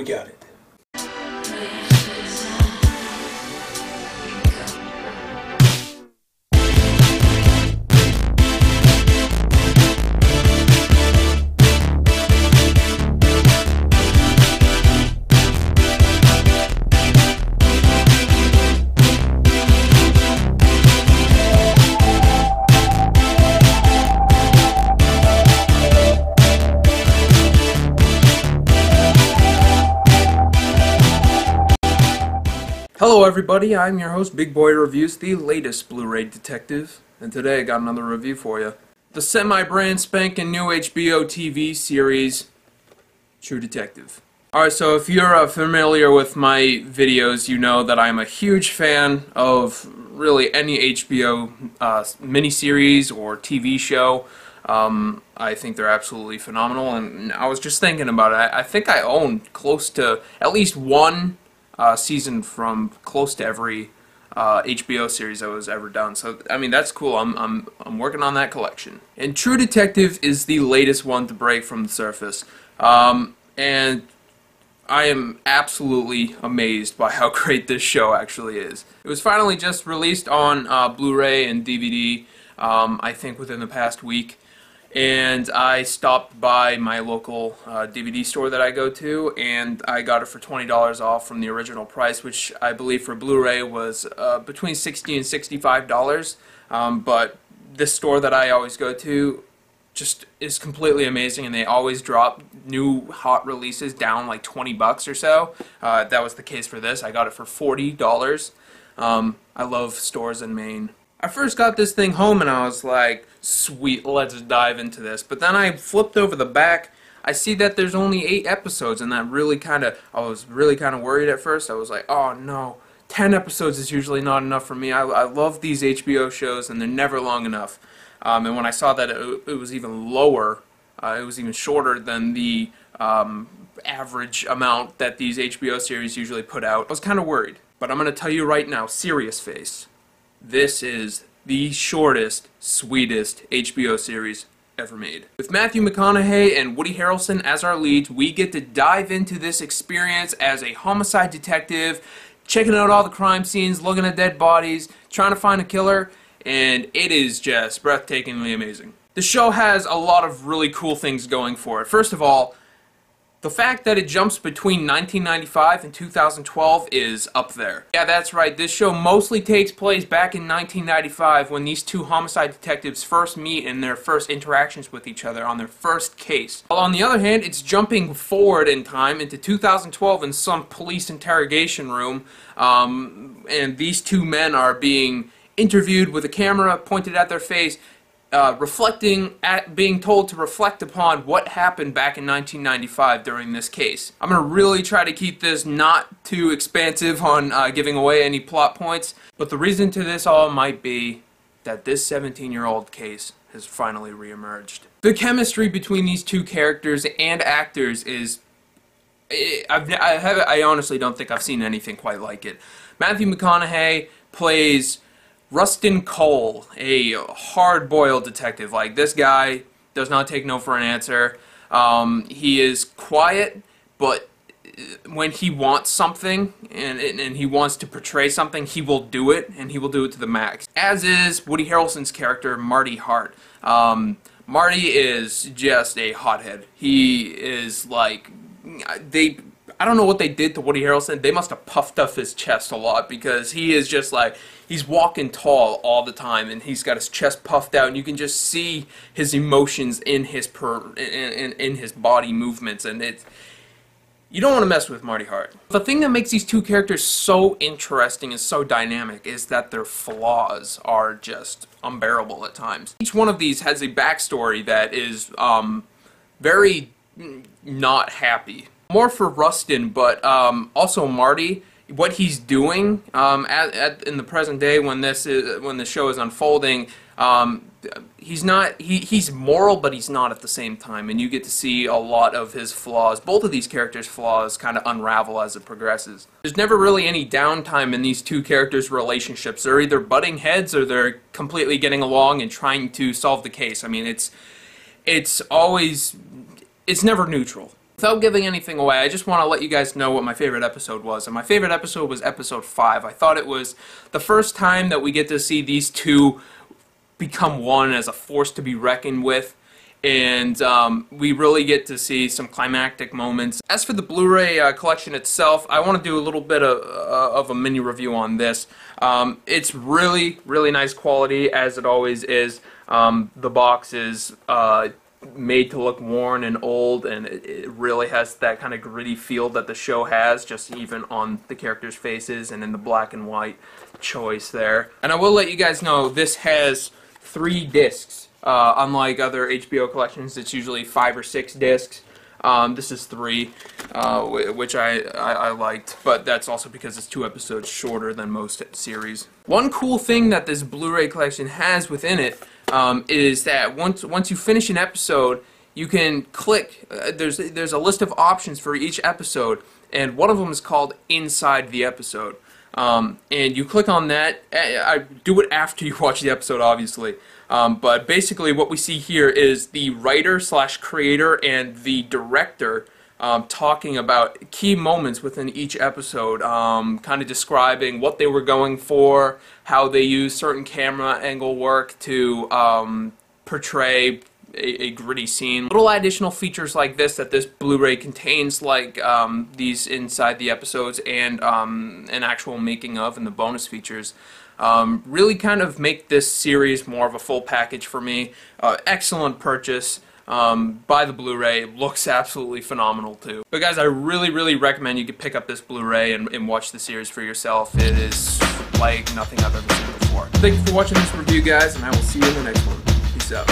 got it. Hello everybody, I'm your host Big Boy Reviews, the latest Blu-ray detective, and today I got another review for you. The semi-brand spanking new HBO TV series, True Detective. Alright, so if you're familiar with my videos, you know that I'm a huge fan of really any HBO miniseries or TV show. I think they're absolutely phenomenal, and I was just thinking about it. I think I own close to at least one season from close to every HBO series that was ever done. So I mean, that's cool. I'm working on that collection. And True Detective is the latest one to break from the surface, and I am absolutely amazed by how great this show actually is. It was finally just released on Blu-ray and DVD, I think within the past week. And I stopped by my local DVD store that I go to, and I got it for $20 off from the original price, which I believe for Blu-ray was between $60 and $65. But this store that I always go to just is completely amazing, and they always drop new hot releases down like 20 bucks or so. That was the case for this. I got it for $40. I love stores in Maine. I first got this thing home and I was like, sweet, let's dive into this. But then I flipped over the back. I see that there's only 8 episodes, and that really I was really kind of worried at first. I was like, oh no, 10 episodes is usually not enough for me. I love these HBO shows and they're never long enough. And when I saw that it was even lower, it was even shorter than the average amount that these HBO series usually put out, I was kind of worried. But I'm going to tell you right now, serious face. This is the shortest, sweetest HBO series ever made. With Matthew McConaughey and Woody Harrelson as our leads, we get to dive into this experience as a homicide detective, checking out all the crime scenes, looking at dead bodies, trying to find a killer, and it is just breathtakingly amazing. The show has a lot of really cool things going for it. First of all, the fact that it jumps between 1995 and 2012 is up there. Yeah, that's right. This show mostly takes place back in 1995 when these two homicide detectives first meet in their first interactions with each other on their first case. While on the other hand, it's jumping forward in time into 2012 in some police interrogation room, and these two men are being interviewed with a camera pointed at their face, being told to reflect upon what happened back in 1995 during this case. I'm going to really try to keep this not too expansive on giving away any plot points, but the reason to this all might be that this 17-year-old case has finally reemerged. The chemistry between these two characters and actors is... I honestly don't think I've seen anything quite like it. Matthew McConaughey plays Rustin Cole, a hard-boiled detective. Like, this guy does not take no for an answer. He is quiet, but when he wants something and he wants to portray something, he will do it, and he will do it to the max. As is Woody Harrelson's character, Marty Hart. Marty is just a hothead. He is like... I don't know what they did to Woody Harrelson. They must have puffed up his chest a lot, because he is just like, he's walking tall all the time, and he's got his chest puffed out, and you can just see his emotions in his in his body movements, and you don't want to mess with Marty Hart. The thing that makes these two characters so interesting and so dynamic is that their flaws are just unbearable at times. Each one of these has a backstory that is very not happy. More for Rustin, but also Marty. What he's doing in the present day when the show is unfolding, he's moral, but he's not at the same time, and you get to see a lot of his flaws. Both of these characters' flaws kind of unravel as it progresses. There's never really any downtime in these two characters' relationships. They're either butting heads or they're completely getting along and trying to solve the case. I mean, it's never neutral. Without giving anything away, I just want to let you guys know what my favorite episode was. And my favorite episode was episode 5. I thought it was the first time that we get to see these two become one as a force to be reckoned with. And we really get to see some climactic moments. As for the Blu-ray collection itself, I want to do a little bit of a mini review on this. It's really, really nice quality, as it always is. The box is made to look worn and old, and it really has that kind of gritty feel that the show has, just even on the characters' faces and in the black and white choice there. And I will let you guys know, this has 3 discs. Unlike other HBO collections, it's usually 5 or 6 discs. This is 3, which I liked, but that's also because it's 2 episodes shorter than most series. One cool thing that this Blu-ray collection has within it is that once you finish an episode, you can click. There's a list of options for each episode, and one of them is called Inside the Episode. And you click on that. I do it after you watch the episode, obviously. But basically what we see here is the writer / creator and the director talking about key moments within each episode, kind of describing what they were going for, how they used certain camera angle work to portray a gritty scene. Little additional features like this that this Blu-ray contains, like these inside the episodes and an actual making of and the bonus features, really kind of make this series more of a full package for me. Excellent purchase. Buy the Blu-ray. It looks absolutely phenomenal too. But guys, I really, really recommend you could pick up this Blu-ray and watch the series for yourself. It is like nothing I've ever seen before. Thank you for watching this review, guys, and I will see you in the next one. Peace out.